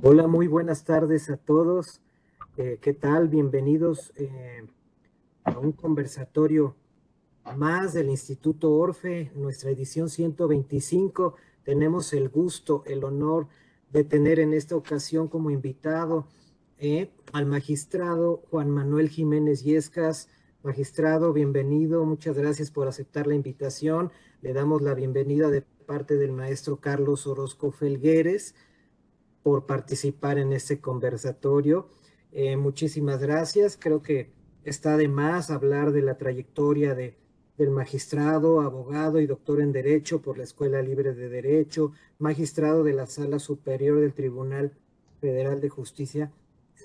Hola, muy buenas tardes a todos. ¿Qué tal? Bienvenidos a un conversatorio más del Instituto Orfe, nuestra edición 125. Tenemos el gusto, el honor de tener en esta ocasión como invitado al magistrado Juan Manuel Jiménez Yescas. Magistrado, bienvenido. Muchas gracias por aceptar la invitación. Le damos la bienvenida de parte del maestro Carlos Orozco Felgueres por participar en este conversatorio. Muchísimas gracias. Creo que está de más hablar de la trayectoria del magistrado, abogado y doctor en Derecho por la Escuela Libre de Derecho, magistrado de la Sala Superior del Tribunal Federal de Justicia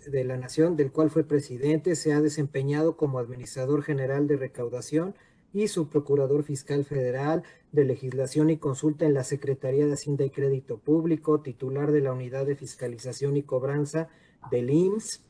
de la Nación, del cual fue presidente, se ha desempeñado como administrador general de recaudación y subprocurador fiscal federal de legislación y consulta en la Secretaría de Hacienda y Crédito Público, titular de la Unidad de Fiscalización y Cobranza del IMSS,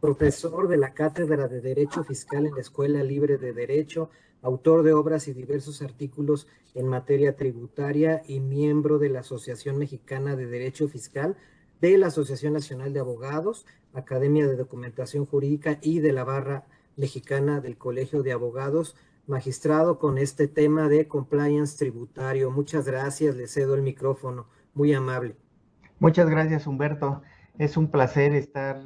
profesor de la Cátedra de Derecho Fiscal en la Escuela Libre de Derecho, autor de obras y diversos artículos en materia tributaria y miembro de la Asociación Mexicana de Derecho Fiscal, de la Asociación Nacional de Abogados, Academia de Documentación Jurídica y de la Barra Mexicana del Colegio de Abogados, magistrado con este tema de compliance tributario. Muchas gracias, le cedo el micrófono, muy amable. Muchas gracias, Humberto. Es un placer estar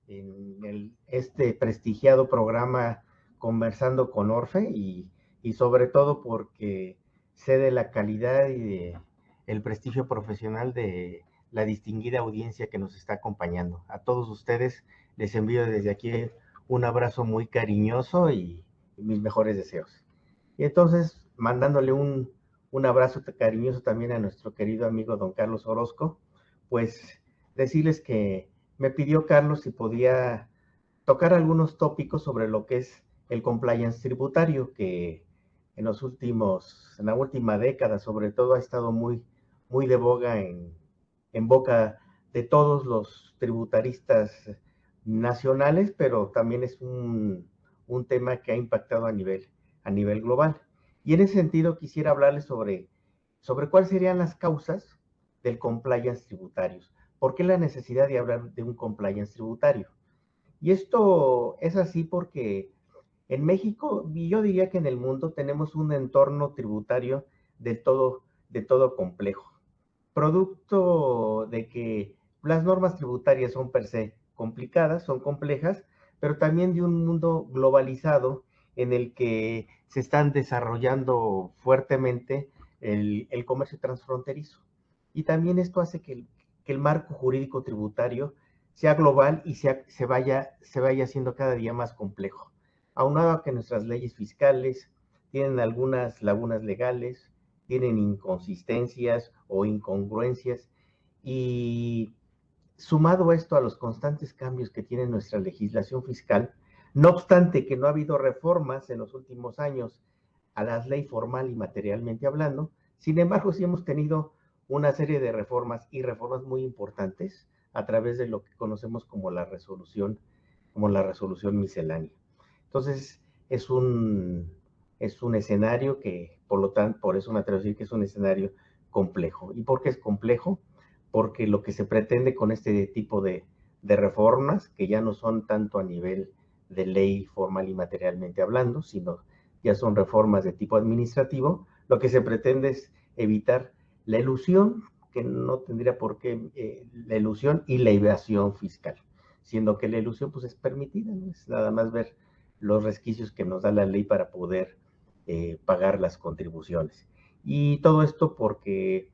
en este prestigiado programa conversando con Orfe y sobre todo porque sé de la calidad y de el prestigio profesional de la distinguida audiencia que nos está acompañando. A todos ustedes les envío desde aquí un abrazo muy cariñoso y mis mejores deseos. Y entonces, mandándole un abrazo cariñoso también a nuestro querido amigo don Carlos Orozco, pues decirles que me pidió Carlos si podía tocar algunos tópicos sobre lo que es el compliance tributario, que en la última década sobre todo ha estado muy de boga en boca de todos los tributaristas nacionales, pero también es un tema que ha impactado a nivel global. Y en ese sentido quisiera hablarles sobre cuáles serían las causas del compliance tributario. ¿Por qué la necesidad de hablar de un compliance tributario? Y esto es así porque en México, y yo diría que en el mundo, tenemos un entorno tributario de todo complejo, producto de que las normas tributarias son per se complicadas, son complejas, pero también de un mundo globalizado en el que se están desarrollando fuertemente el comercio transfronterizo. Y también esto hace que el marco jurídico tributario sea global y se vaya haciendo cada día más complejo. Aunado a que nuestras leyes fiscales tienen algunas lagunas legales, tienen inconsistencias o incongruencias y sumado esto a los constantes cambios que tiene nuestra legislación fiscal, no obstante que no ha habido reformas en los últimos años a la ley formal y materialmente hablando, sin embargo sí hemos tenido una serie de reformas y reformas muy importantes a través de lo que conocemos como la resolución miscelánea. Entonces, es un escenario que, por lo tanto, por eso me atrevo a decir que es un escenario complejo. ¿Y por qué es complejo? Porque lo que se pretende con este tipo de reformas, que ya no son tanto a nivel de ley formal y materialmente hablando, sino ya son reformas de tipo administrativo, lo que se pretende es evitar la elusión, que no tendría por qué, la elusión y la evasión fiscal, siendo que la elusión pues es permitida, ¿no? Es nada más ver los resquicios que nos da la ley para poder pagar las contribuciones. Y todo esto porque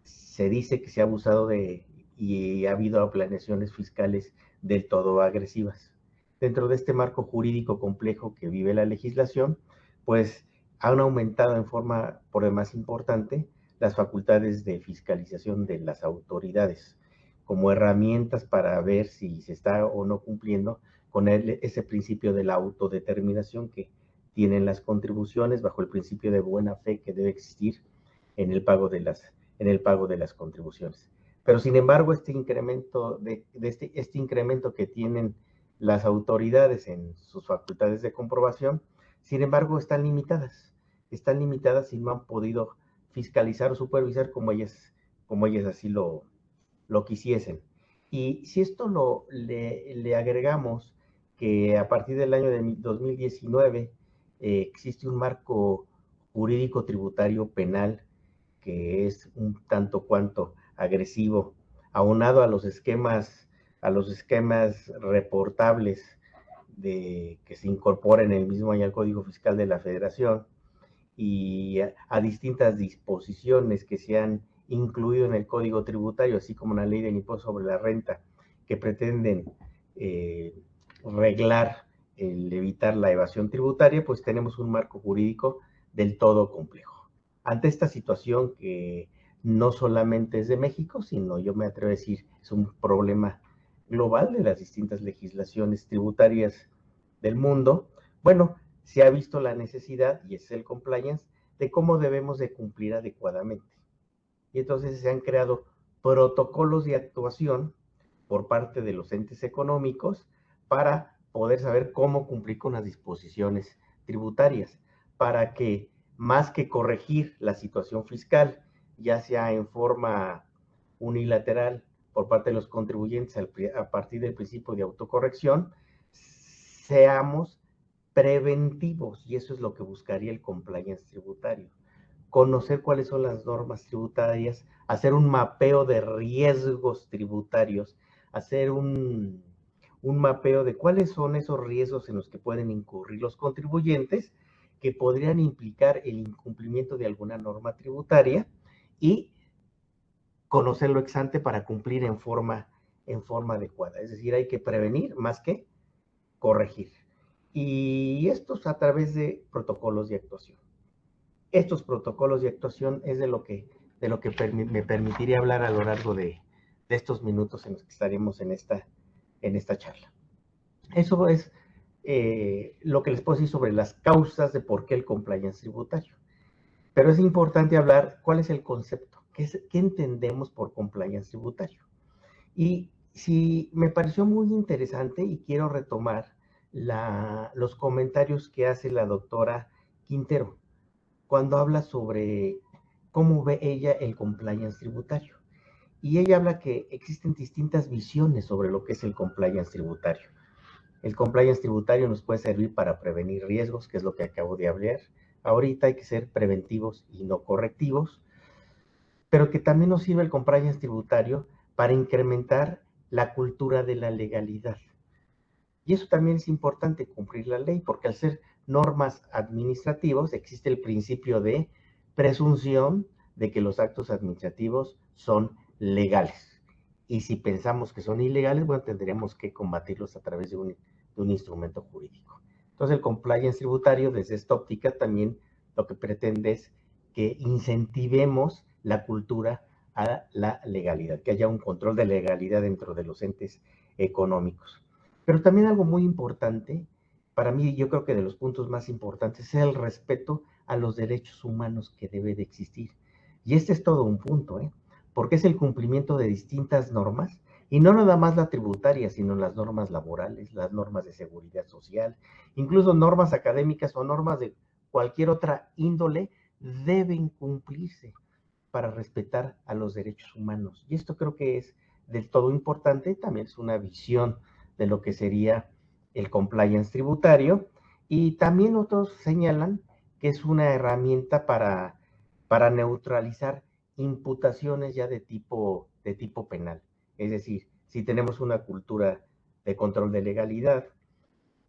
se dice que se ha abusado y ha habido planeaciones fiscales del todo agresivas. Dentro de este marco jurídico complejo que vive la legislación, pues han aumentado en forma por demás importante las facultades de fiscalización de las autoridades como herramientas para ver si se está o no cumpliendo con ese principio de la autodeterminación que tienen las contribuciones bajo el principio de buena fe que debe existir en el pago en el pago de las contribuciones. Pero sin embargo, este incremento que tienen las autoridades en sus facultades de comprobación, sin embargo, están limitadas y no han podido fiscalizar o supervisar como ellas así lo quisiesen. Y si esto le agregamos que a partir del año de 2019 existe un marco jurídico tributario penal que es un tanto cuanto agresivo, aunado a los esquemas reportables que se incorporan en el mismo año al Código Fiscal de la Federación y a distintas disposiciones que se han incluido en el Código Tributario, así como la Ley del Impuesto sobre la Renta, que pretenden reglar el evitar la evasión tributaria, pues tenemos un marco jurídico del todo complejo. Ante esta situación que no solamente es de México, sino yo me atrevo a decir, es un problema global de las distintas legislaciones tributarias del mundo, bueno, se ha visto la necesidad, y es el compliance, de cómo debemos de cumplir adecuadamente. Y entonces se han creado protocolos de actuación por parte de los entes económicos para poder saber cómo cumplir con las disposiciones tributarias, para que más que corregir la situación fiscal, ya sea en forma unilateral por parte de los contribuyentes a partir del principio de autocorrección, seamos preventivos, y eso es lo que buscaría el compliance tributario. Conocer cuáles son las normas tributarias, hacer un mapeo de riesgos tributarios, hacer un mapeo de cuáles son esos riesgos en los que pueden incurrir los contribuyentes que podrían implicar el incumplimiento de alguna norma tributaria y conocerlo ex ante para cumplir en forma adecuada. Es decir, hay que prevenir más que corregir. Y estos a través de protocolos de actuación. Estos protocolos de actuación es de lo que me permitiría hablar a lo largo de estos minutos en los que estaremos en esta charla. Eso es lo que les puedo decir sobre las causas de por qué el compliance tributario. Pero es importante hablar cuál es el concepto, qué entendemos por compliance tributario. Y si me pareció muy interesante y quiero retomar los comentarios que hace la doctora Quintero cuando habla sobre cómo ve ella el compliance tributario. Y ella habla que existen distintas visiones sobre lo que es el compliance tributario. El compliance tributario nos puede servir para prevenir riesgos, que es lo que acabo de hablar. Ahorita hay que ser preventivos y no correctivos, pero que también nos sirve el compliance tributario para incrementar la cultura de la legalidad. Y eso también es importante, cumplir la ley, porque al ser normas administrativos existe el principio de presunción de que los actos administrativos son legales. Y si pensamos que son ilegales, bueno, tendríamos que combatirlos a través de un instrumento jurídico. Entonces, el compliance tributario, desde esta óptica, también lo que pretende es que incentivemos la cultura a la legalidad, que haya un control de legalidad dentro de los entes económicos. Pero también algo muy importante, para mí yo creo que de los puntos más importantes, es el respeto a los derechos humanos que debe de existir. Y este es todo un punto, porque es el cumplimiento de distintas normas, y no nada más la tributaria, sino las normas laborales, las normas de seguridad social, incluso normas académicas o normas de cualquier otra índole, deben cumplirse para respetar a los derechos humanos. Y esto creo que es del todo importante, también es una visión de lo que sería el compliance tributario, y también otros señalan que es una herramienta para neutralizar imputaciones ya de tipo penal. Es decir, si tenemos una cultura de control de legalidad,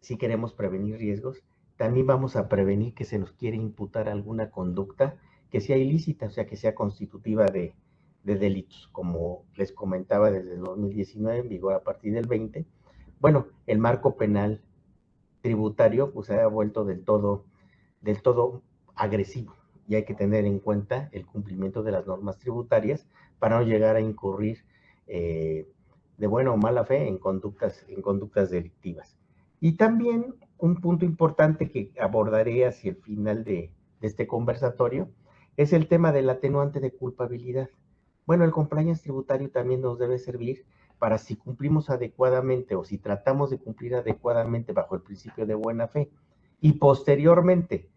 si queremos prevenir riesgos, también vamos a prevenir que se nos quiere imputar alguna conducta que sea ilícita, o sea, que sea constitutiva de delitos, como les comentaba desde el 2019, en vigor a partir del 20. Bueno, el marco penal tributario pues se ha vuelto del todo agresivo, y hay que tener en cuenta el cumplimiento de las normas tributarias para no llegar a incurrir de buena o mala fe en conductas delictivas. Y también un punto importante que abordaré hacia el final de este conversatorio es el tema del atenuante de culpabilidad. Bueno, el compliance tributario también nos debe servir para, si cumplimos adecuadamente o si tratamos de cumplir adecuadamente bajo el principio de buena fe y posteriormente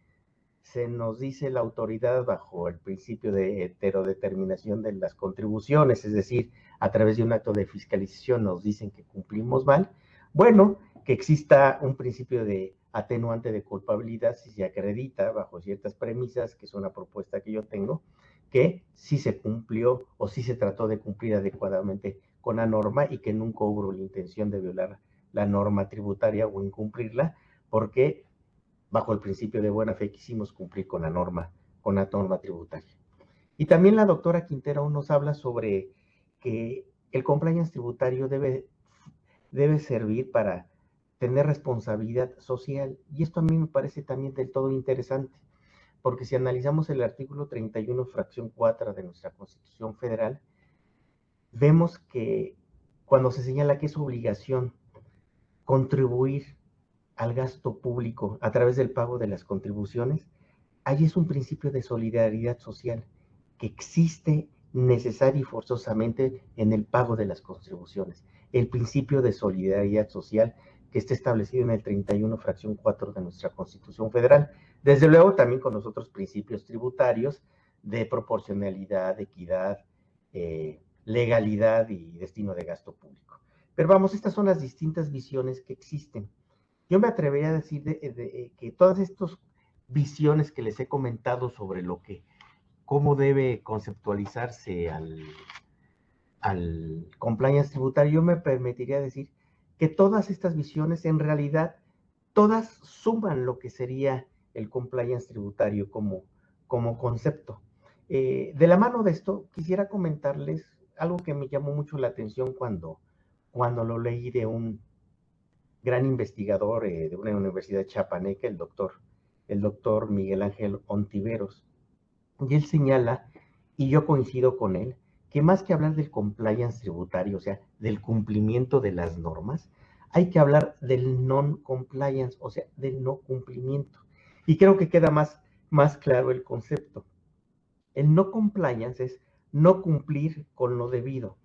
se nos dice la autoridad bajo el principio de heterodeterminación de las contribuciones, es decir, a través de un acto de fiscalización nos dicen que cumplimos mal, bueno, que exista un principio de atenuante de culpabilidad si se acredita bajo ciertas premisas, que es una propuesta que yo tengo, que sí se cumplió o sí se trató de cumplir adecuadamente con la norma y que nunca hubo la intención de violar la norma tributaria o incumplirla, porque bajo el principio de buena fe quisimos cumplir con la norma tributaria. Y también la doctora Quintero nos habla sobre que el compliance tributario debe servir para tener responsabilidad social. Y esto a mí me parece también del todo interesante, porque si analizamos el artículo 31, fracción 4 de nuestra Constitución Federal, vemos que cuando se señala que es obligación contribuir al gasto público a través del pago de las contribuciones, ahí es un principio de solidaridad social que existe necesaria y forzosamente en el pago de las contribuciones. El principio de solidaridad social que está establecido en el 31, fracción 4 de nuestra Constitución Federal. Desde luego también con los otros principios tributarios de proporcionalidad, equidad, legalidad y destino de gasto público. Pero vamos, estas son las distintas visiones que existen. Yo me atrevería a decir que todas estas visiones que les he comentado sobre cómo debe conceptualizarse al compliance tributario, yo me permitiría decir que todas estas visiones en realidad, todas suman lo que sería el compliance tributario como concepto. De la mano de esto, quisiera comentarles algo que me llamó mucho la atención cuando lo leí de un gran investigador de una universidad chapaneca, el doctor Miguel Ángel Ontiveros. Y él señala, y yo coincido con él, que más que hablar del compliance tributario, o sea, del cumplimiento de las normas, hay que hablar del non-compliance, o sea, del no cumplimiento. Y creo que queda más claro el concepto. El no compliance es no cumplir con lo debido.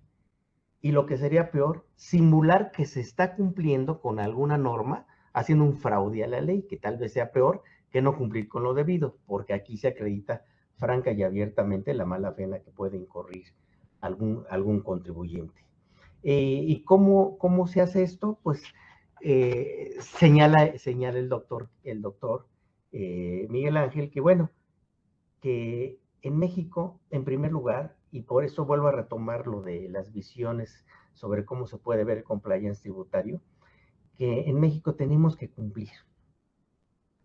Y lo que sería peor, simular que se está cumpliendo con alguna norma, haciendo un fraude a la ley, que tal vez sea peor que no cumplir con lo debido, porque aquí se acredita franca y abiertamente la mala fe en la que puede incurrir algún contribuyente. ¿Y cómo se hace esto? Pues señala el doctor Miguel Ángel que, bueno, que en México, en primer lugar, y por eso vuelvo a retomar lo de las visiones sobre cómo se puede ver el compliance tributario, que en México tenemos que cumplir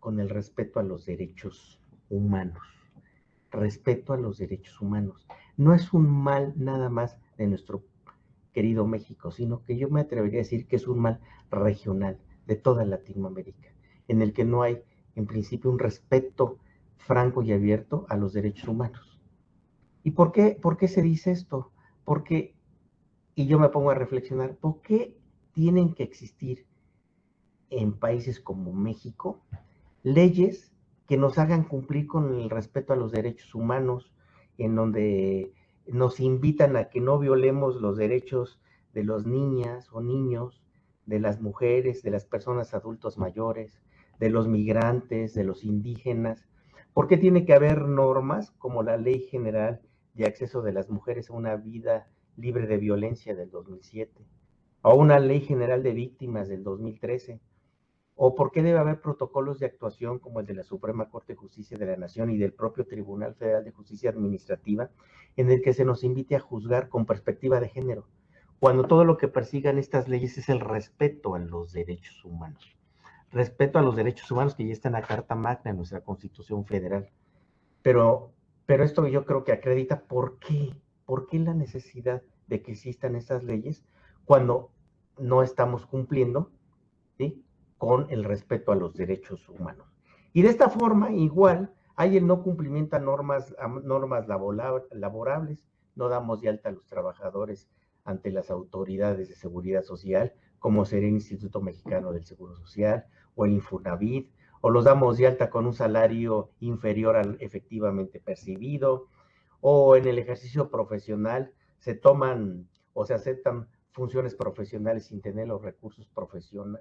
con el respeto a los derechos humanos. Respeto a los derechos humanos. No es un mal nada más de nuestro querido México, sino que yo me atrevería a decir que es un mal regional de toda Latinoamérica, en el que no hay, en principio, un respeto franco y abierto a los derechos humanos. ¿Y por qué se dice esto? Porque, y yo me pongo a reflexionar, ¿por qué tienen que existir en países como México leyes que nos hagan cumplir con el respeto a los derechos humanos, en donde nos invitan a que no violemos los derechos de las niñas o niños, de las mujeres, de las personas adultos mayores, de los migrantes, de los indígenas? ¿Por qué tiene que haber normas como la Ley General de Acceso de las Mujeres a una Vida Libre de Violencia del 2007, o una Ley General de Víctimas del 2013? ¿O por qué debe haber protocolos de actuación como el de la Suprema Corte de Justicia de la Nación y del propio Tribunal Federal de Justicia Administrativa, en el que se nos invite a juzgar con perspectiva de género, cuando todo lo que persigan estas leyes es el respeto a los derechos humanos? Respeto a los derechos humanos que ya está en la Carta Magna de nuestra Constitución Federal. Pero esto yo creo que acredita por qué la necesidad de que existan estas leyes cuando no estamos cumpliendo, ¿sí?, con el respeto a los derechos humanos. Y de esta forma, igual, hay el no cumplimiento a normas laborables. No damos de alta a los trabajadores ante las autoridades de seguridad social, como sería el Instituto Mexicano del Seguro Social o el Infonavit, o los damos de alta con un salario inferior al efectivamente percibido, o en el ejercicio profesional se toman o se aceptan funciones profesionales sin tener los recursos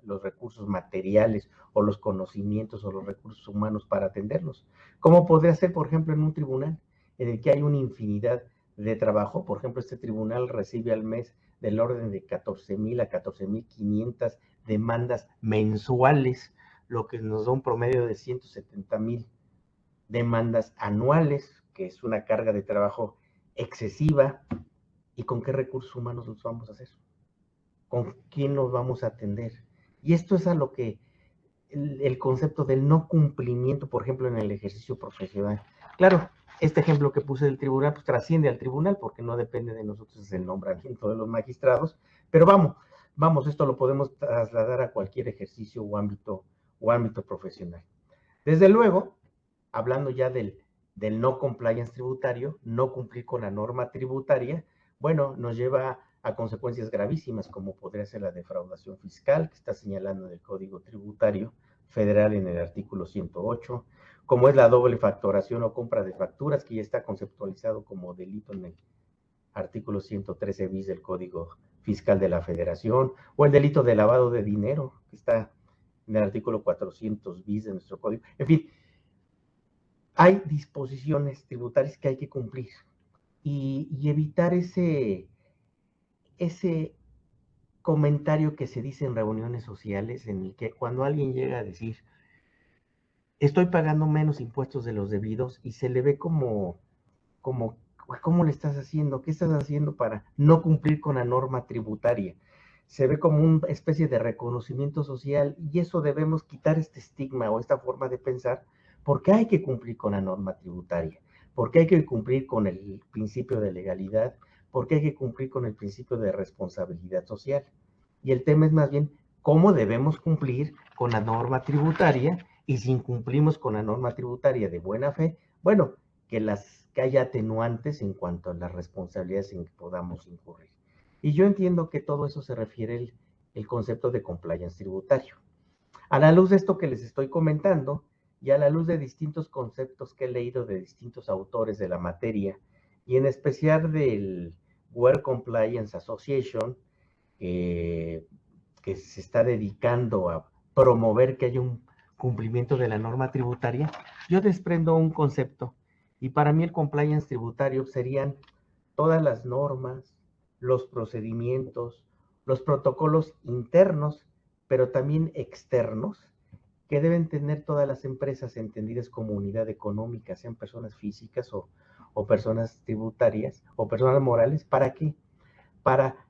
los recursos materiales o los conocimientos o los recursos humanos para atenderlos. ¿Cómo podría ser, por ejemplo, en un tribunal en el que hay una infinidad de trabajo? Por ejemplo, este tribunal recibe al mes del orden de 14,000 a 14,500 demandas mensuales, lo que nos da un promedio de 170,000 demandas anuales, que es una carga de trabajo excesiva. ¿Y con qué recursos humanos los vamos a hacer? ¿Con quién nos vamos a atender? Y esto es a lo que el concepto del no cumplimiento, por ejemplo, en el ejercicio profesional. Claro, este ejemplo que puse del tribunal, pues trasciende al tribunal porque no depende de nosotros, es el nombramiento de los magistrados, pero vamos, esto lo podemos trasladar a cualquier ejercicio o ámbito profesional. Desde luego, hablando ya del no compliance tributario, no cumplir con la norma tributaria, bueno, nos lleva a consecuencias gravísimas, como podría ser la defraudación fiscal, que está señalando en el Código Tributario Federal en el artículo 108, como es la doble facturación o compra de facturas, que ya está conceptualizado como delito en el artículo 113 bis del Código Fiscal de la Federación, o el delito de lavado de dinero, que está en el artículo 400 bis de nuestro código. En fin, hay disposiciones tributarias que hay que cumplir y evitar ese comentario que se dice en reuniones sociales en el que cuando alguien llega a decir estoy pagando menos impuestos de los debidos y se le ve como ¿cómo le estás haciendo? ¿Qué estás haciendo para no cumplir con la norma tributaria? Se ve como una especie de reconocimiento social y eso debemos quitar este estigma o esta forma de pensar porque hay que cumplir con la norma tributaria, porque hay que cumplir con el principio de legalidad, porque hay que cumplir con el principio de responsabilidad social. Y el tema es más bien cómo debemos cumplir con la norma tributaria y si incumplimos con la norma tributaria de buena fe, bueno, que haya atenuantes en cuanto a las responsabilidades en que podamos incurrir. Y yo entiendo que todo eso se refiere el concepto de compliance tributario. A la luz de esto que les estoy comentando y a la luz de distintos conceptos que he leído de distintos autores de la materia y en especial del World Compliance Association, que se está dedicando a promover que haya un cumplimiento de la norma tributaria, yo desprendo un concepto y para mí el compliance tributario serían todas las normas, los procedimientos, los protocolos internos, pero también externos, que deben tener todas las empresas entendidas como unidad económica, sean personas físicas o personas tributarias o personas morales. ¿Para qué? Para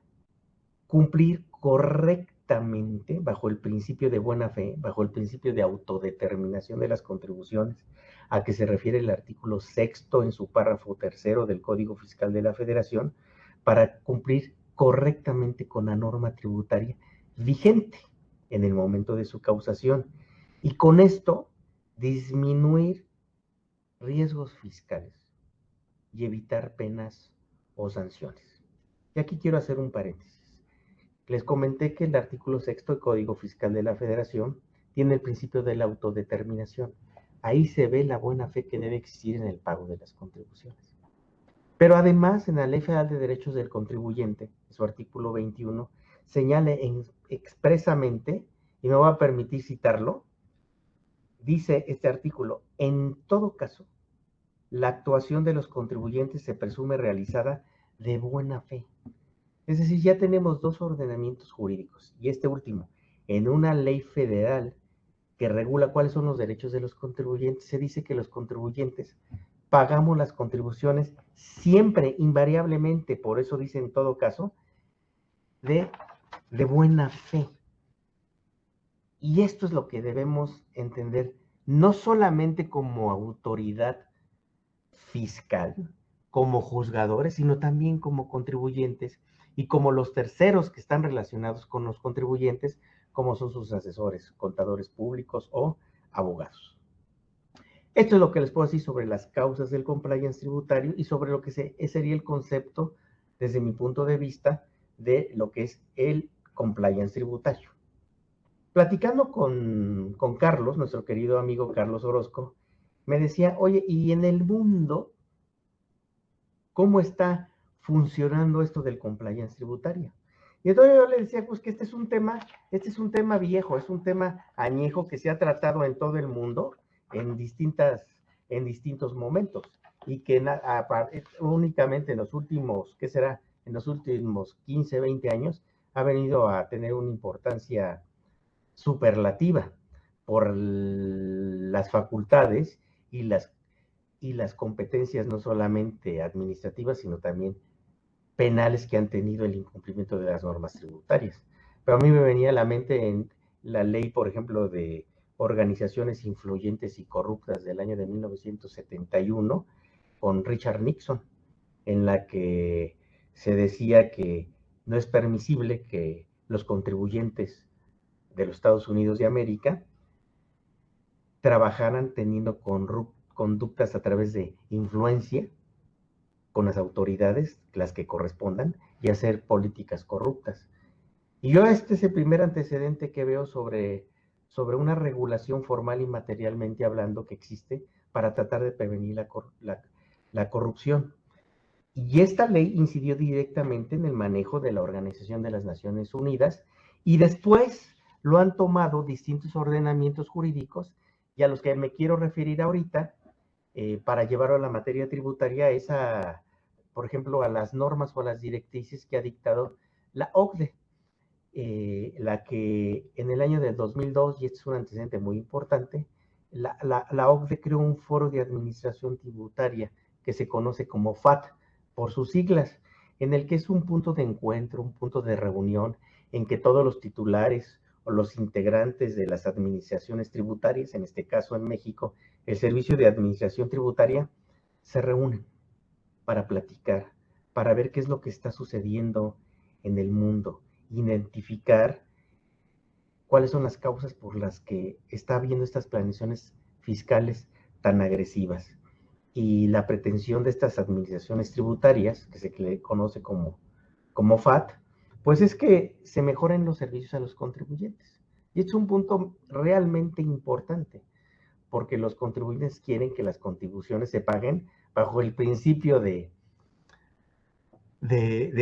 cumplir correctamente bajo el principio de buena fe, bajo el principio de autodeterminación de las contribuciones, a que se refiere el artículo 6º en su párrafo 3º del Código Fiscal de la Federación, para cumplir correctamente con la norma tributaria vigente en el momento de su causación y con esto disminuir riesgos fiscales y evitar penas o sanciones. Y aquí quiero hacer un paréntesis. Les comenté que el artículo 6º del Código Fiscal de la Federación tiene el principio de la autodeterminación. Ahí se ve la buena fe que debe existir en el pago de las contribuciones. Pero además, en la Ley Federal de Derechos del Contribuyente, su artículo 21, señala expresamente, y me voy a permitir citarlo, dice este artículo: en todo caso, la actuación de los contribuyentes se presume realizada de buena fe. Es decir, ya tenemos dos ordenamientos jurídicos y este último, en una ley federal que regula cuáles son los derechos de los contribuyentes, se dice que los contribuyentes pagamos las contribuciones siempre, invariablemente, por eso dice en todo caso, de buena fe. Y esto es lo que debemos entender, no solamente como autoridad fiscal, como juzgadores, sino también como contribuyentes y como los terceros que están relacionados con los contribuyentes, como son sus asesores, contadores públicos o abogados. Esto es lo que les puedo decir sobre las causas del compliance tributario y sobre lo que sería el concepto, desde mi punto de vista, de lo que es el compliance tributario. Platicando con Carlos, nuestro querido amigo Carlos Orozco, me decía, oye, ¿y en el mundo cómo está funcionando esto del compliance tributario? Y entonces yo le decía, pues que este es un tema viejo, es un tema añejo que se ha tratado en todo el mundo en distintos momentos y que únicamente en los últimos, ¿qué será? En los últimos 15, 20 años ha venido a tener una importancia superlativa por las facultades y las competencias no solamente administrativas, sino también penales que han tenido el incumplimiento de las normas tributarias. Pero a mí me venía a la mente en la ley, por ejemplo, de organizaciones influyentes y corruptas del año de 1971 con Richard Nixon, en la que se decía que no es permisible que los contribuyentes de los Estados Unidos de América trabajaran teniendo conductas a través de influencia con las autoridades, las que correspondan, y hacer políticas corruptas. Y yo este es el primer antecedente que veo sobre una regulación formal y materialmente hablando que existe para tratar de prevenir la corrupción. Y esta ley incidió directamente en el manejo de la Organización de las Naciones Unidas y después lo han tomado distintos ordenamientos jurídicos y a los que me quiero referir ahorita para llevarlo a la materia tributaria es por ejemplo, a las normas o a las directrices que ha dictado la OCDE, la que en el año del 2002, y este es un antecedente muy importante, la OCDE creó un foro de administración tributaria que se conoce como FAT por sus siglas, en el que es un punto de encuentro, un punto de reunión en que todos los titulares o los integrantes de las administraciones tributarias, en este caso en México, el Servicio de Administración Tributaria, se reúnen para platicar, para ver qué es lo que está sucediendo en el mundo, identificar cuáles son las causas por las que está habiendo estas planeaciones fiscales tan agresivas. Y la pretensión de estas administraciones tributarias, que se le conoce como FAT, pues es que se mejoren los servicios a los contribuyentes. Y es un punto realmente importante, porque los contribuyentes quieren que las contribuciones se paguen bajo el principio de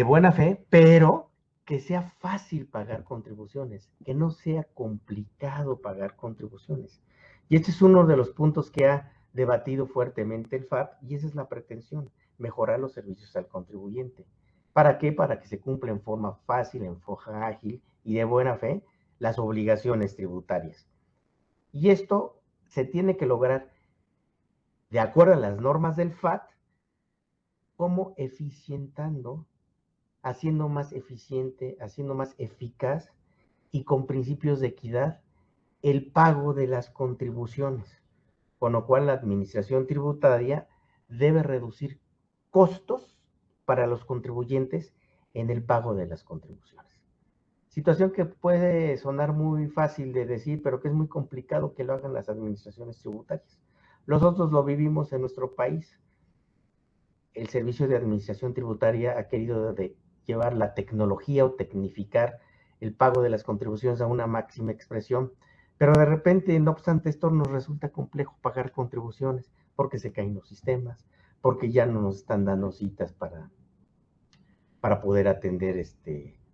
buena fe, pero que sea fácil pagar contribuciones, que no sea complicado pagar contribuciones. Y este es uno de los puntos que ha debatido fuertemente el FAT, y esa es la pretensión, mejorar los servicios al contribuyente. ¿Para qué? Para que se cumpla en forma fácil, en forma ágil y de buena fe las obligaciones tributarias. Y esto se tiene que lograr de acuerdo a las normas del FAT, como eficientando, haciendo más eficiente, haciendo más eficaz y con principios de equidad el pago de las contribuciones, con lo cual la administración tributaria debe reducir costos para los contribuyentes en el pago de las contribuciones. Situación que puede sonar muy fácil de decir, pero que es muy complicado que lo hagan las administraciones tributarias. Nosotros lo vivimos en nuestro país. El Servicio de Administración Tributaria ha querido llevar la tecnología o tecnificar el pago de las contribuciones a una máxima expresión, pero de repente, no obstante esto, nos resulta complejo pagar contribuciones porque se caen los sistemas, porque ya no nos están dando citas para poder atender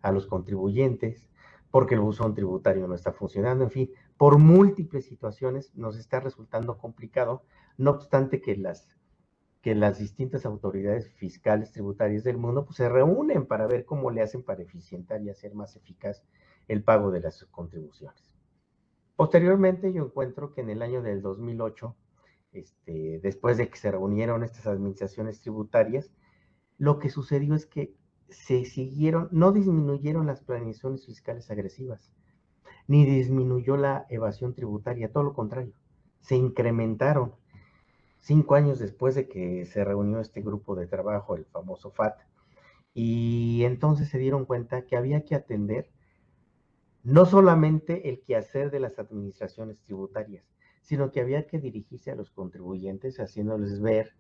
a los contribuyentes, porque el buzón tributario no está funcionando, en fin, por múltiples situaciones nos está resultando complicado, no obstante que las distintas autoridades fiscales tributarias del mundo pues, se reúnen para ver cómo le hacen para eficientar y hacer más eficaz el pago de las contribuciones. Posteriormente yo encuentro que en el año del 2008, después de que se reunieron estas administraciones tributarias, lo que sucedió es que no disminuyeron las planeaciones fiscales agresivas, ni disminuyó la evasión tributaria, todo lo contrario, se incrementaron. 5 años después de que se reunió este grupo de trabajo, el famoso FAT, y entonces se dieron cuenta que había que atender no solamente el quehacer de las administraciones tributarias, sino que había que dirigirse a los contribuyentes haciéndoles ver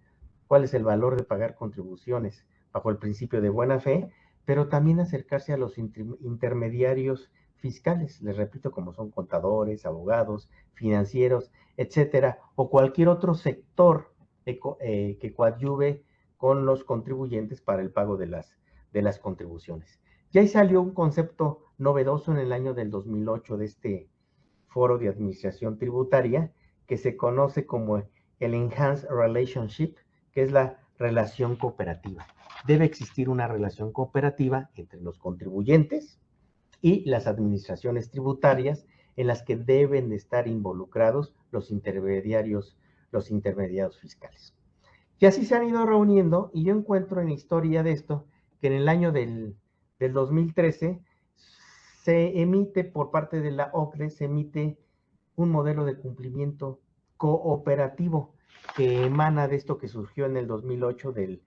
cuál es el valor de pagar contribuciones bajo el principio de buena fe, pero también acercarse a los intermediarios fiscales, les repito, como son contadores, abogados, financieros, etcétera, o cualquier otro sector que coadyuve con los contribuyentes para el pago de las contribuciones. Y ahí salió un concepto novedoso en el año del 2008 de este Foro de Administración Tributaria, que se conoce como el Enhanced Relationship, que es la relación cooperativa. Debe existir una relación cooperativa entre los contribuyentes y las administraciones tributarias, en las que deben de estar involucrados los intermediarios fiscales. Y así se han ido reuniendo, y yo encuentro en la historia de esto que en el año del 2013 se emite por parte de la OCDE, se emite un modelo de cumplimiento cooperativo que emana de esto que surgió en el 2008 del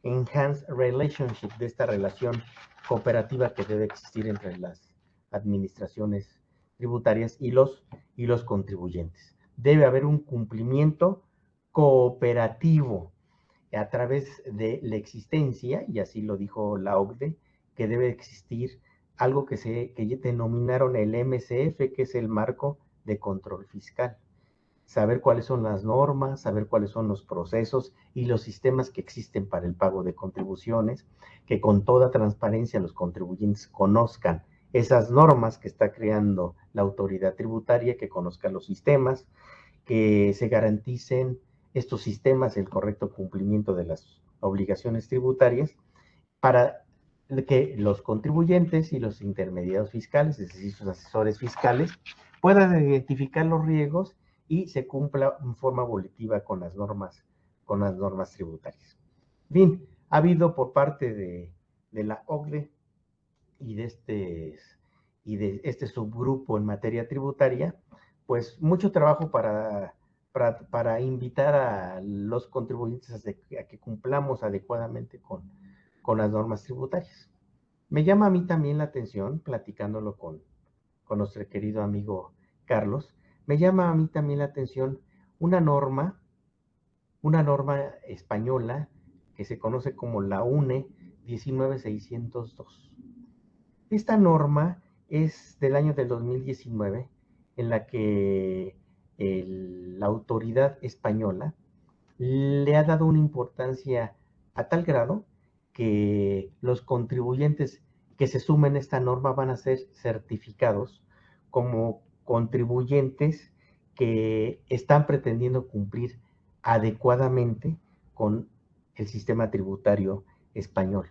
Enhanced Relationship, de esta relación cooperativa que debe existir entre las administraciones tributarias y los contribuyentes. Debe haber un cumplimiento cooperativo a través de la existencia, y así lo dijo la OCDE, que debe existir algo que denominaron el MCF, que es el marco de control fiscal. Saber cuáles son las normas, saber cuáles son los procesos y los sistemas que existen para el pago de contribuciones, que con toda transparencia los contribuyentes conozcan esas normas que está creando la autoridad tributaria, que conozcan los sistemas, que se garanticen estos sistemas el correcto cumplimiento de las obligaciones tributarias, para que los contribuyentes y los intermediarios fiscales, es decir, sus asesores fiscales, puedan identificar los riesgos y se cumpla en forma evolutiva con las normas tributarias. Bien, ha habido por parte de la OCDE y de este subgrupo en materia tributaria, pues mucho trabajo para invitar a los contribuyentes a que cumplamos adecuadamente con las normas tributarias. Me llama a mí también la atención, platicándolo con nuestro querido amigo Carlos, me llama a mí también la atención una norma española que se conoce como la UNE 19602. Esta norma es del año del 2019, en la que la autoridad española le ha dado una importancia a tal grado que los contribuyentes que se sumen a esta norma van a ser certificados como contribuyentes que están pretendiendo cumplir adecuadamente con el sistema tributario español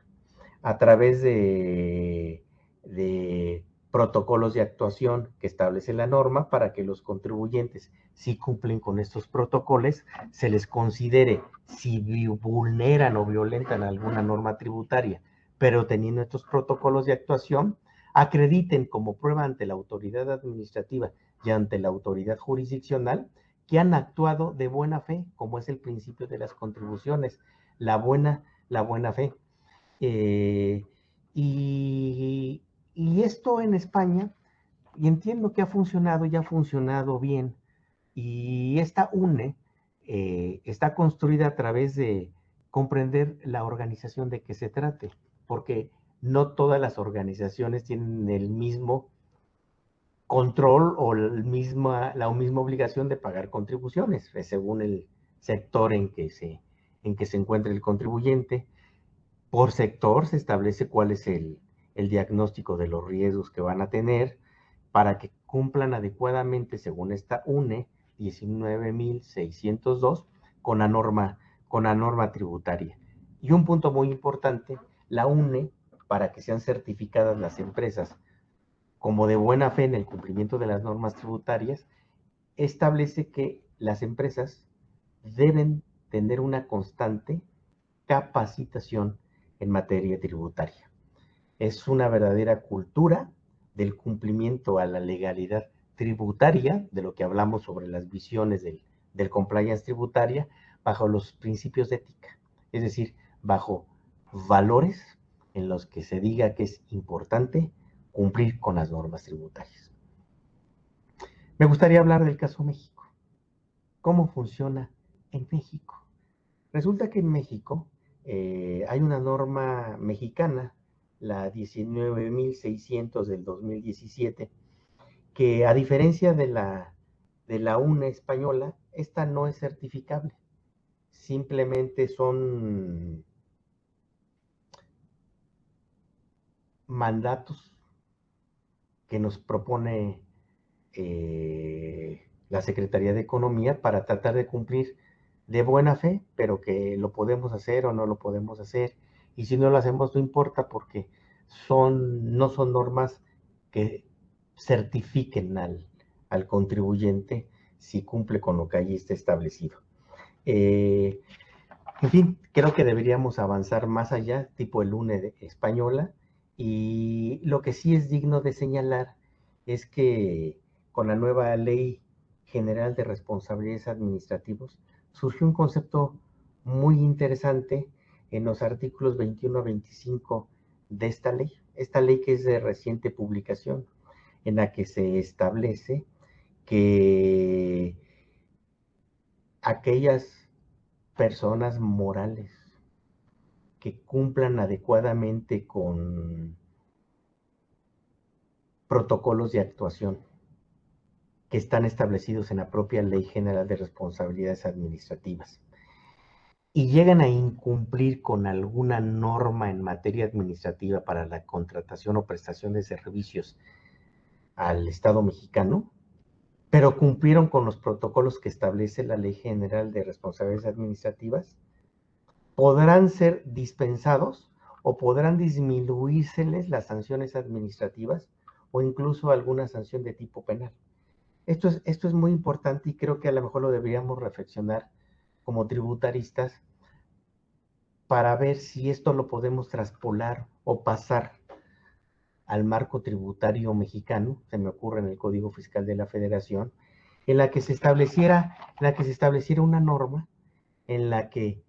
a través de protocolos de actuación que establece la norma, para que los contribuyentes, si cumplen con estos protocolos, se les considere, si vulneran o violentan alguna norma tributaria, pero teniendo estos protocolos de actuación, acrediten como prueba ante la autoridad administrativa y ante la autoridad jurisdiccional que han actuado de buena fe, como es el principio de las contribuciones, la buena fe. Y esto en España, y entiendo que ha funcionado y ha funcionado bien, y esta UNE está construida a través de comprender la organización de que se trate, porque no todas las organizaciones tienen el mismo control o la misma obligación de pagar contribuciones, según el sector en que se encuentre el contribuyente. Por sector se establece cuál es el diagnóstico de los riesgos que van a tener para que cumplan adecuadamente, según esta UNE 19602, con la norma tributaria. Y un punto muy importante, la UNE, para que sean certificadas las empresas como de buena fe en el cumplimiento de las normas tributarias, establece que las empresas deben tener una constante capacitación en materia tributaria. Es una verdadera cultura del cumplimiento a la legalidad tributaria, de lo que hablamos sobre las visiones del compliance tributaria, bajo los principios de ética, es decir, bajo valores en los que se diga que es importante cumplir con las normas tributarias. Me gustaría hablar del caso México. ¿Cómo funciona en México? Resulta que en México hay una norma mexicana, la 19.600 del 2017, que a diferencia de la UNE española, esta no es certificable. Simplemente son mandatos que nos propone la Secretaría de Economía para tratar de cumplir de buena fe, pero que lo podemos hacer o no lo podemos hacer. Y si no lo hacemos, no importa, porque no son normas que certifiquen al contribuyente si cumple con lo que allí está establecido. En fin, creo que deberíamos avanzar más allá, tipo el UNE española, y lo que sí es digno de señalar es que con la nueva Ley General de Responsabilidades Administrativas surgió un concepto muy interesante en los artículos 21 a 25 de esta ley que es de reciente publicación, en la que se establece que aquellas personas morales que cumplan adecuadamente con protocolos de actuación que están establecidos en la propia Ley General de Responsabilidades Administrativas y llegan a incumplir con alguna norma en materia administrativa para la contratación o prestación de servicios al Estado mexicano, pero cumplieron con los protocolos que establece la Ley General de Responsabilidades Administrativas, podrán ser dispensados o podrán disminuírseles las sanciones administrativas o incluso alguna sanción de tipo penal. Esto es muy importante y creo que a lo mejor lo deberíamos reflexionar como tributaristas para ver si esto lo podemos traspolar o pasar al marco tributario mexicano, se me ocurre en el Código Fiscal de la Federación, en la que se estableciera una norma en la que,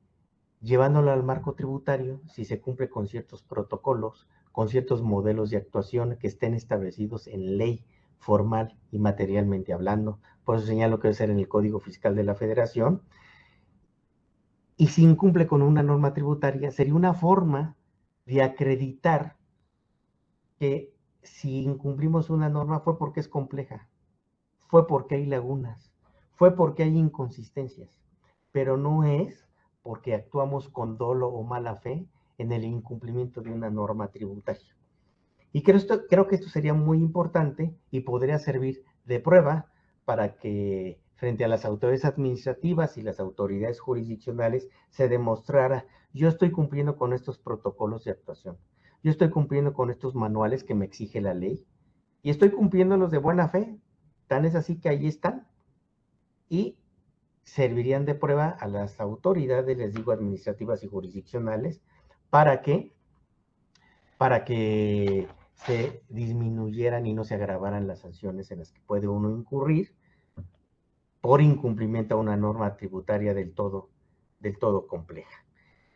llevándolo al marco tributario, si se cumple con ciertos protocolos, con ciertos modelos de actuación que estén establecidos en ley formal y materialmente hablando, por eso señalo que debe ser en el Código Fiscal de la Federación, y si incumple con una norma tributaria, sería una forma de acreditar que si incumplimos una norma fue porque es compleja, fue porque hay lagunas, fue porque hay inconsistencias, pero no es porque actuamos con dolo o mala fe en el incumplimiento de una norma tributaria. Y creo que esto sería muy importante y podría servir de prueba para que frente a las autoridades administrativas y las autoridades jurisdiccionales se demostrara: yo estoy cumpliendo con estos protocolos de actuación, yo estoy cumpliendo con estos manuales que me exige la ley y estoy cumpliéndolos de buena fe. Tan es así que ahí están y servirían de prueba a las autoridades, les digo, administrativas y jurisdiccionales, para que se disminuyeran y no se agravaran las sanciones en las que puede uno incurrir por incumplimiento a una norma tributaria del todo compleja.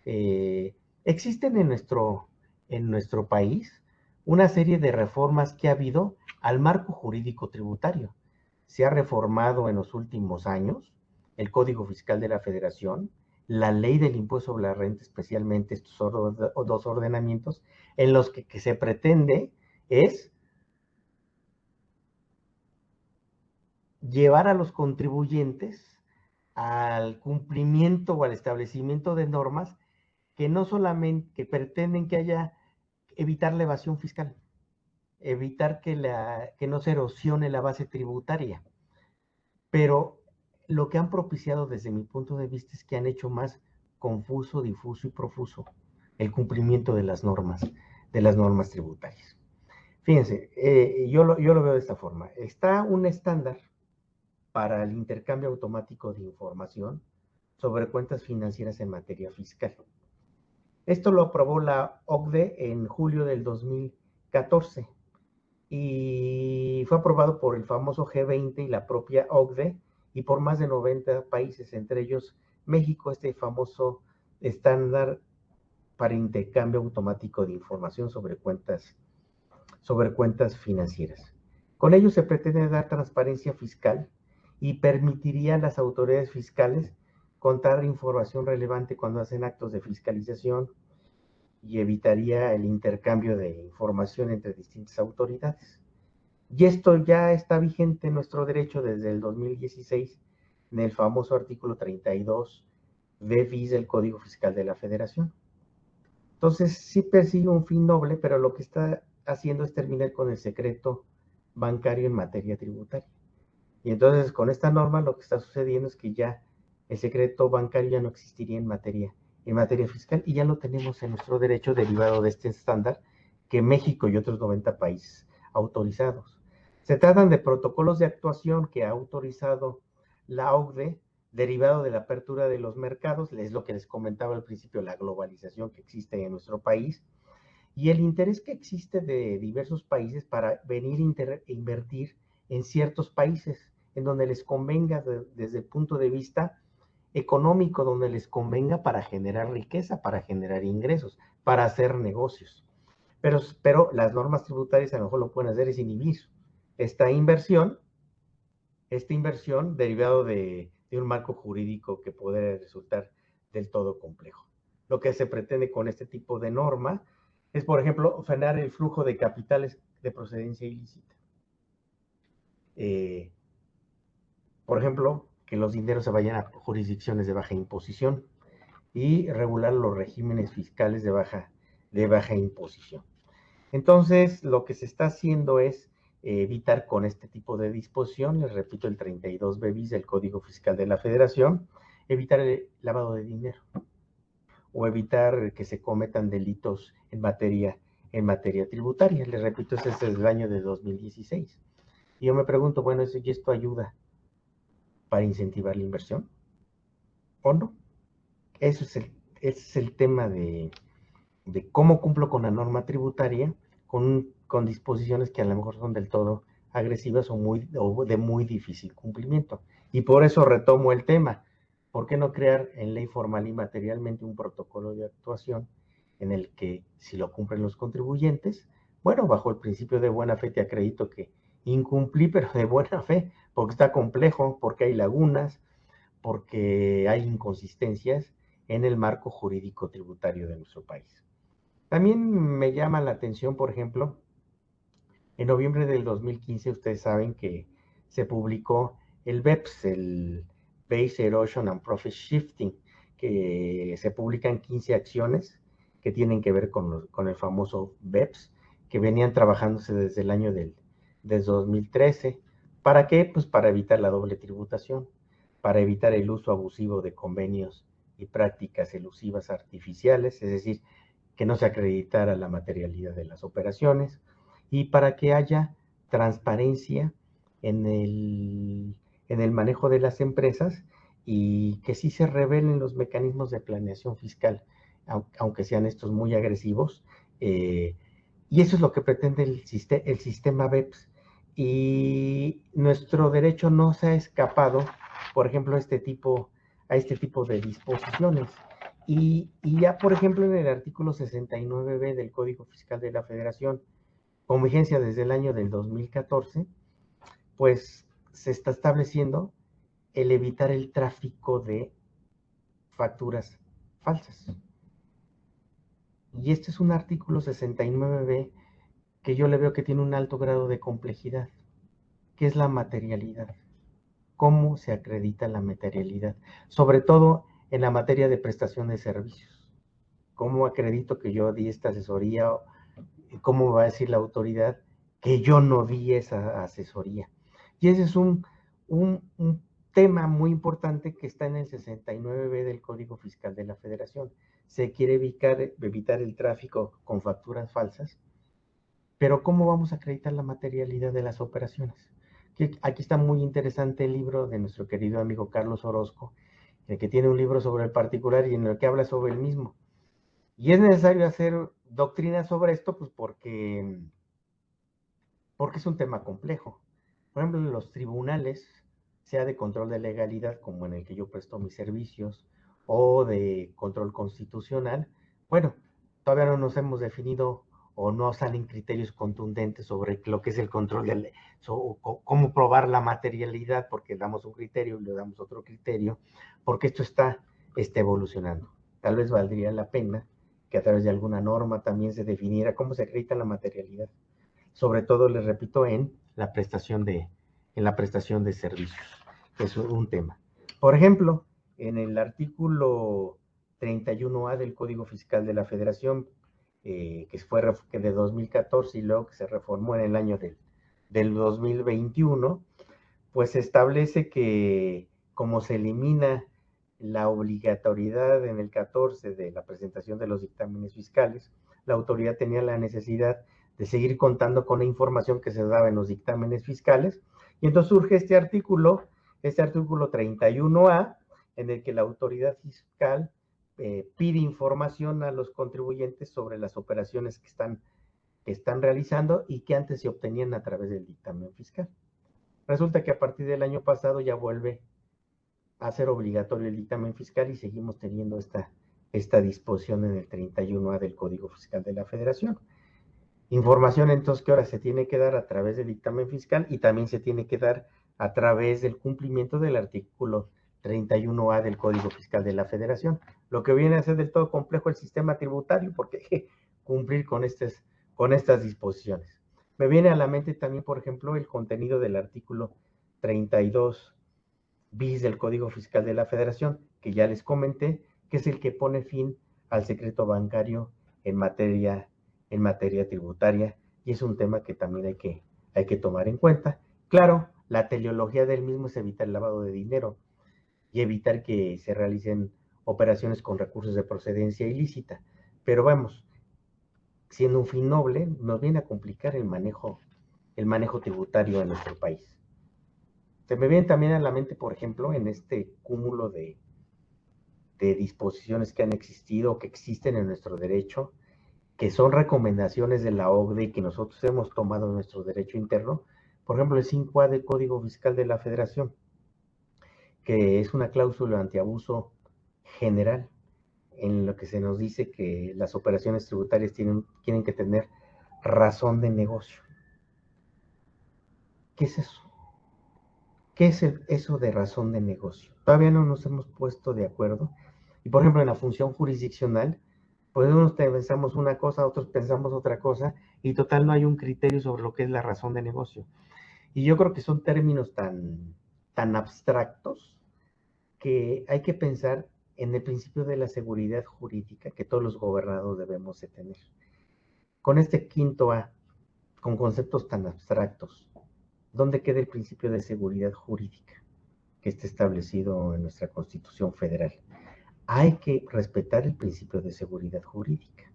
Existen en nuestro país una serie de reformas que ha habido al marco jurídico tributario. Se ha reformado en los últimos años el Código Fiscal de la Federación, la Ley del Impuesto sobre la Renta, especialmente estos dos ordenamientos, en los que se pretende es llevar a los contribuyentes al cumplimiento o al establecimiento de normas que no solamente que pretenden evitar la evasión fiscal, evitar que no se erosione la base tributaria, pero lo que han propiciado desde mi punto de vista es que han hecho más confuso, difuso y profuso el cumplimiento de las normas tributarias. Fíjense, yo lo veo de esta forma. Está un estándar para el intercambio automático de información sobre cuentas financieras en materia fiscal. Esto lo aprobó la OCDE en julio del 2014 y fue aprobado por el famoso G20 y la propia OCDE y por más de 90 países, entre ellos México, este famoso estándar para intercambio automático de información sobre cuentas financieras. Con ello se pretende dar transparencia fiscal y permitiría a las autoridades fiscales contar información relevante cuando hacen actos de fiscalización y evitaría el intercambio de información entre distintas autoridades. Y esto ya está vigente en nuestro derecho desde el 2016 en el famoso artículo 32 b bis del Código Fiscal de la Federación. Entonces, sí persigue un fin noble, pero lo que está haciendo es terminar con el secreto bancario en materia tributaria. Y entonces con esta norma lo que está sucediendo es que ya el secreto bancario ya no existiría en materia fiscal, y ya lo tenemos en nuestro derecho derivado de este estándar que México y otros 90 países autorizados. Se tratan de protocolos de actuación que ha autorizado la OCDE derivado de la apertura de los mercados, es lo que les comentaba al principio, la globalización que existe en nuestro país y el interés que existe de diversos países para venir a invertir en ciertos países, en donde les convenga desde el punto de vista económico, donde les convenga para generar riqueza, para generar ingresos, para hacer negocios. Pero las normas tributarias a lo mejor lo pueden hacer es inhibir esta inversión derivado de un marco jurídico que puede resultar del todo complejo. Lo que se pretende con este tipo de norma es, por ejemplo, frenar el flujo de capitales de procedencia ilícita. Por ejemplo, que los dineros se vayan a jurisdicciones de baja imposición y regular los regímenes fiscales de baja imposición. Entonces, lo que se está haciendo es evitar con este tipo de disposición, les repito, el 32b bis del Código Fiscal de la Federación, evitar el lavado de dinero o evitar que se cometan delitos en materia tributaria. Les repito, ese es el año de 2016. Y yo me pregunto, bueno, ¿y esto ayuda para incentivar la inversión o no? Ese es el tema de cómo cumplo con la norma tributaria con disposiciones que a lo mejor son del todo agresivas o de muy difícil cumplimiento. Y por eso retomo el tema. ¿Por qué no crear en ley formal y materialmente un protocolo de actuación en el que, si lo cumplen los contribuyentes, bueno, bajo el principio de buena fe te acredito que incumplí, pero de buena fe, porque está complejo, porque hay lagunas, porque hay inconsistencias en el marco jurídico tributario de nuestro país? También me llama la atención, por ejemplo, en noviembre del 2015, ustedes saben que se publicó el BEPS, el Base Erosion and Profit Shifting, que se publican 15 acciones que tienen que ver con el famoso BEPS, que venían trabajándose desde el año del 2013. ¿Para qué? Pues para evitar la doble tributación, para evitar el uso abusivo de convenios y prácticas elusivas artificiales, es decir, que no se acreditara la materialidad de las operaciones, y para que haya transparencia en el manejo de las empresas y que sí se revelen los mecanismos de planeación fiscal, aunque sean estos muy agresivos. Y eso es lo que pretende el sistema BEPS. Y nuestro derecho no se ha escapado, por ejemplo, a este tipo de disposiciones. Y ya, por ejemplo, en el artículo 69b del Código Fiscal de la Federación, con vigencia desde el año del 2014, pues se está estableciendo el evitar el tráfico de facturas falsas. Y este es un artículo 69b que yo le veo que tiene un alto grado de complejidad, que es la materialidad. ¿Cómo se acredita la materialidad? Sobre todo en la materia de prestación de servicios. ¿Cómo acredito que yo di esta asesoría? ¿Cómo va a decir la autoridad que yo no di esa asesoría? Y ese es un tema muy importante que está en el 69b del Código Fiscal de la Federación. Se quiere evitar el tráfico con facturas falsas, pero ¿cómo vamos a acreditar la materialidad de las operaciones? Aquí está muy interesante el libro de nuestro querido amigo Carlos Orozco, que tiene un libro sobre el particular y en el que habla sobre el mismo. Y es necesario hacer doctrina sobre esto, pues porque es un tema complejo. Por ejemplo, en los tribunales, sea de control de legalidad, como en el que yo presto mis servicios, o de control constitucional, bueno, todavía no nos hemos definido o no salen criterios contundentes sobre lo que es el control cómo probar la materialidad, porque damos un criterio y le damos otro criterio, porque esto está evolucionando. Tal vez valdría la pena que a través de alguna norma también se definiera cómo se acredita la materialidad. Sobre todo, les repito, en la prestación de servicios. Es un tema. Por ejemplo, en el artículo 31A del Código Fiscal de la Federación, que fue de 2014 y luego que se reformó en el año del 2021, pues establece que como se elimina la obligatoriedad en el 14 de la presentación de los dictámenes fiscales, la autoridad tenía la necesidad de seguir contando con la información que se daba en los dictámenes fiscales, y entonces surge este artículo 31A, en el que la autoridad fiscal pide información a los contribuyentes sobre las operaciones que están realizando y que antes se obtenían a través del dictamen fiscal. Resulta que a partir del año pasado ya vuelve a ser obligatorio el dictamen fiscal y seguimos teniendo esta disposición en el 31A del Código Fiscal de la Federación. Información entonces que ahora se tiene que dar a través del dictamen fiscal y también se tiene que dar a través del cumplimiento del artículo 31A del Código Fiscal de la Federación, lo que viene a ser del todo complejo el sistema tributario porque hay que cumplir con estas disposiciones. Me viene a la mente también, por ejemplo, el contenido del artículo 32 bis del Código Fiscal de la Federación, que ya les comenté, que es el que pone fin al secreto bancario en materia tributaria, y es un tema que también hay que tomar en cuenta. Claro, la teleología del mismo es evitar el lavado de dinero y evitar que se realicen operaciones con recursos de procedencia ilícita, pero vamos, siendo un fin noble, nos viene a complicar el manejo tributario en nuestro país. Se me viene también a la mente, por ejemplo, en este cúmulo de disposiciones que han existido, que existen en nuestro derecho, que son recomendaciones de la OCDE y que nosotros hemos tomado en nuestro derecho interno. Por ejemplo, el 5A del Código Fiscal de la Federación, que es una cláusula antiabuso general, en lo que se nos dice que las operaciones tributarias tienen que tener razón de negocio. ¿Qué es eso? ¿Qué es eso de razón de negocio? Todavía no nos hemos puesto de acuerdo. Y por ejemplo, en la función jurisdiccional, pues unos pensamos una cosa, otros pensamos otra cosa, y total no hay un criterio sobre lo que es la razón de negocio. Y yo creo que son términos tan abstractos que hay que pensar en el principio de la seguridad jurídica que todos los gobernados debemos de tener. Con este quinto A, con conceptos tan abstractos, ¿dónde queda el principio de seguridad jurídica que está establecido en nuestra Constitución Federal? Hay que respetar el principio de seguridad jurídica.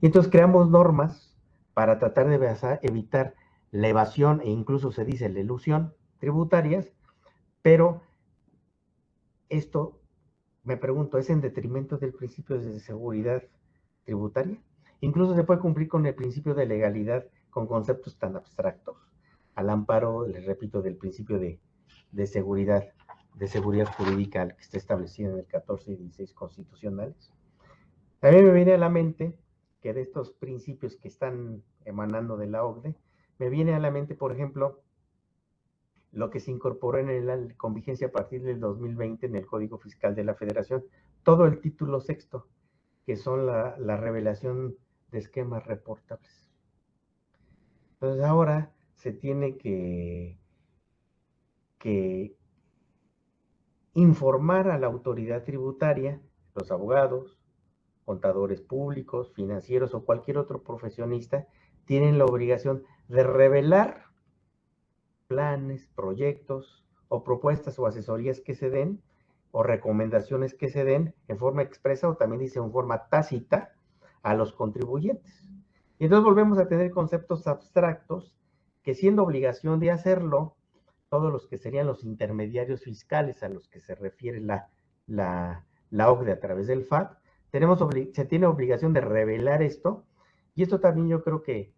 Y entonces creamos normas para tratar de evitar la evasión e incluso se dice la elusión tributarias, pero esto, me pregunto, ¿es en detrimento del principio de seguridad tributaria? Incluso se puede cumplir con el principio de legalidad con conceptos tan abstractos, al amparo, les repito, del principio de seguridad jurídica que está establecido en el 14 y 16 constitucionales. También me viene a la mente que de estos principios que están emanando de la OCDE, me viene a la mente, por ejemplo, lo que se incorporó con vigencia a partir del 2020 en el Código Fiscal de la Federación, todo el título sexto, que son la revelación de esquemas reportables. Entonces ahora se tiene que informar a la autoridad tributaria, los abogados, contadores públicos, financieros o cualquier otro profesionista, tienen la obligación de revelar planes, proyectos o propuestas o asesorías que se den o recomendaciones que se den en forma expresa o también dice en forma tácita a los contribuyentes. Y entonces volvemos a tener conceptos abstractos que siendo obligación de hacerlo, todos los que serían los intermediarios fiscales a los que se refiere la OCDE a través del FAT, se tiene obligación de revelar esto, y esto también yo creo que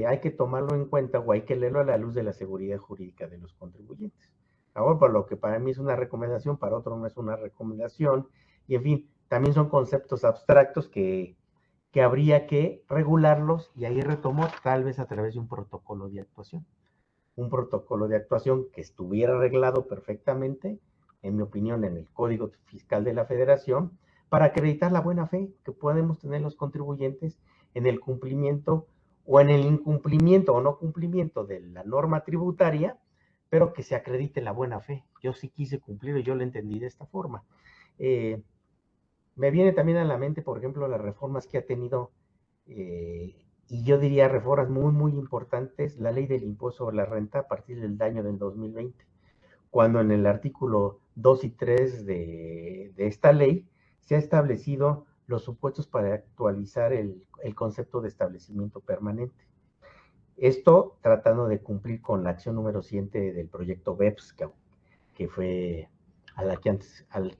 hay que tomarlo en cuenta o hay que leerlo a la luz de la seguridad jurídica de los contribuyentes. Ahora, por lo que para mí es una recomendación, para otro no es una recomendación, y en fin, también son conceptos abstractos que habría que regularlos, y ahí retomo tal vez a través de un protocolo de actuación. Un protocolo de actuación que estuviera arreglado perfectamente, en mi opinión, en el Código Fiscal de la Federación, para acreditar la buena fe que podemos tener los contribuyentes en el cumplimiento o en el incumplimiento o no cumplimiento de la norma tributaria, pero que se acredite la buena fe. Yo sí quise cumplir y yo lo entendí de esta forma. Me viene también a la mente, por ejemplo, las reformas que ha tenido y yo diría reformas muy, muy importantes, la ley del impuesto sobre la renta a partir del año del 2020, cuando en el artículo 2 y 3 de esta ley se ha establecido los supuestos para actualizar el concepto de establecimiento permanente. Esto tratando de cumplir con la acción número 7 del proyecto BEPS, que fue al que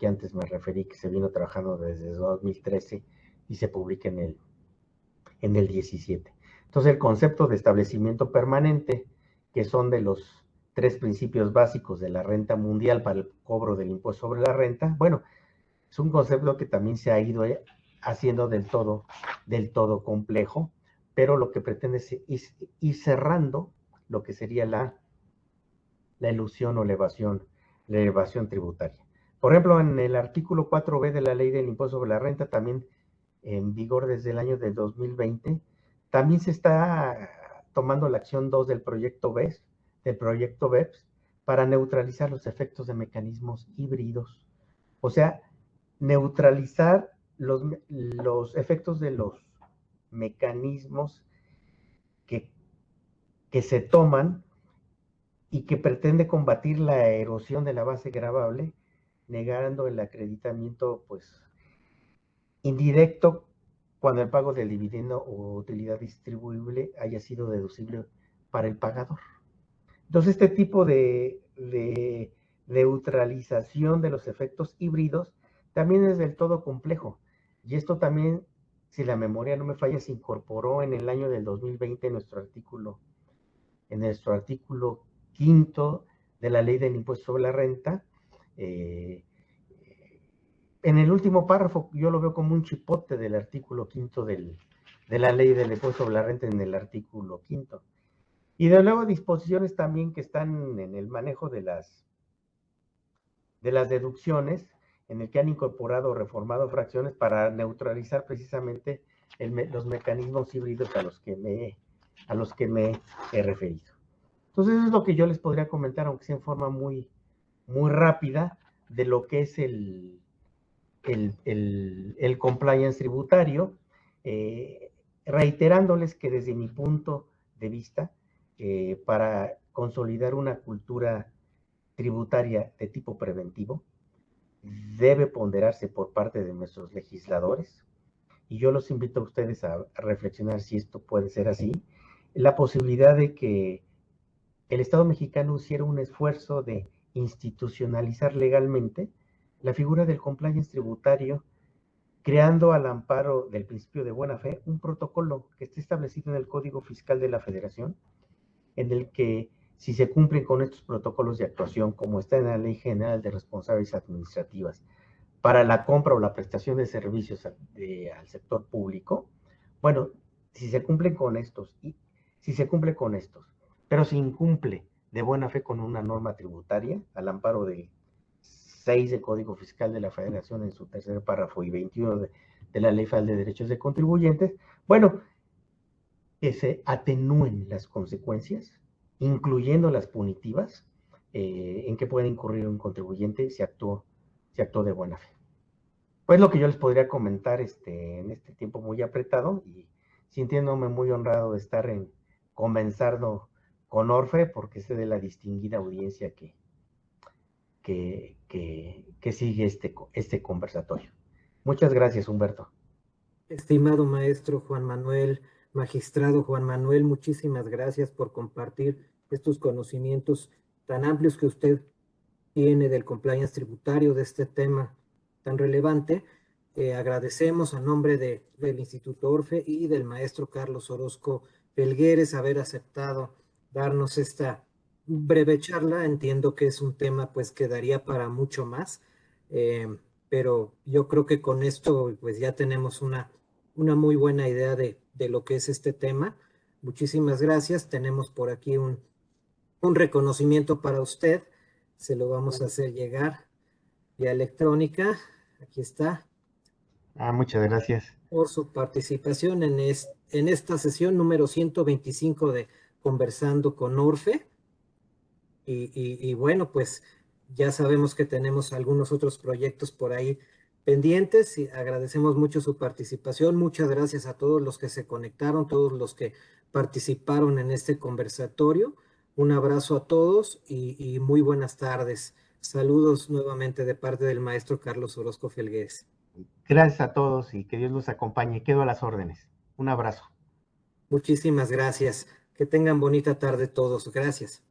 antes me referí, que se vino trabajando desde 2013 y se publica en el 17. Entonces, el concepto de establecimiento permanente, que son de los 3 principios básicos de la renta mundial para el cobro del impuesto sobre la renta, bueno, es un concepto que también se ha ido haciendo del todo complejo, pero lo que pretende es ir cerrando lo que sería la elusión o la evasión tributaria. Por ejemplo, en el artículo 4b de la ley del impuesto sobre la renta, también en vigor desde el año de 2020, también se está tomando la acción 2 del proyecto BEPS, para neutralizar los efectos de mecanismos híbridos. O sea, neutralizar los efectos de los mecanismos que, que se toman y que pretende combatir la erosión de la base gravable, negando el acreditamiento, pues, indirecto cuando el pago del dividendo o utilidad distribuible haya sido deducible para el pagador. Entonces, este tipo de neutralización de los efectos híbridos también es del todo complejo. Y esto también, si la memoria no me falla, se incorporó en el año del 2020 en nuestro artículo quinto de la ley del impuesto sobre la renta. En el último párrafo yo lo veo como un chipote del artículo quinto de la ley del impuesto sobre la renta en el artículo quinto. Y de luego disposiciones también que están en el manejo de las deducciones, en el que han incorporado o reformado fracciones para neutralizar precisamente los mecanismos híbridos a los que me he referido. Entonces, eso es lo que yo les podría comentar, aunque sea en forma muy, muy rápida, de lo que es el compliance tributario, reiterándoles que desde mi punto de vista, para consolidar una cultura tributaria de tipo preventivo, debe ponderarse por parte de nuestros legisladores, y yo los invito a ustedes a reflexionar si esto puede ser así, la posibilidad de que el Estado mexicano hiciera un esfuerzo de institucionalizar legalmente la figura del compliance tributario, creando al amparo del principio de buena fe un protocolo que esté establecido en el Código Fiscal de la Federación, en el que si se cumplen con estos protocolos de actuación, como está en la Ley General de Responsabilidades Administrativas, para la compra o la prestación de servicios al sector público, bueno, si se cumplen con estos, pero se incumple de buena fe con una norma tributaria, al amparo del 6 del Código Fiscal de la Federación en su tercer párrafo y 21 de la Ley Federal de Derechos de Contribuyentes, bueno, que se atenúen las consecuencias, incluyendo las punitivas, en que puede incurrir un contribuyente si actuó de buena fe. Pues lo que yo les podría comentar en este tiempo muy apretado, y sintiéndome muy honrado de estar conversando con Orfe, porque sé de la distinguida audiencia que sigue este conversatorio. Muchas gracias, Humberto. Estimado maestro Juan Manuel, magistrado Juan Manuel, muchísimas gracias por compartir estos conocimientos tan amplios que usted tiene del compliance tributario, de este tema tan relevante. Agradecemos a nombre del Instituto Orfe y del maestro Carlos Orozco Felgueres haber aceptado darnos esta breve charla. Entiendo que es un tema pues que daría para mucho más, pero yo creo que con esto pues ya tenemos una muy buena idea de lo que es este tema. Muchísimas gracias. Tenemos por aquí un reconocimiento para usted. Se lo vamos a hacer llegar vía electrónica. Aquí está. Muchas gracias. Por su participación en esta sesión número 125 de Conversando con Orfe. Y bueno, pues ya sabemos que tenemos algunos otros proyectos por ahí pendientes y agradecemos mucho su participación. Muchas gracias a todos los que se conectaron, todos los que participaron en este conversatorio. Un abrazo a todos y muy buenas tardes. Saludos nuevamente de parte del maestro Carlos Orozco Felgués. Gracias a todos y que Dios los acompañe. Quedo a las órdenes. Un abrazo. Muchísimas gracias. Que tengan bonita tarde todos. Gracias.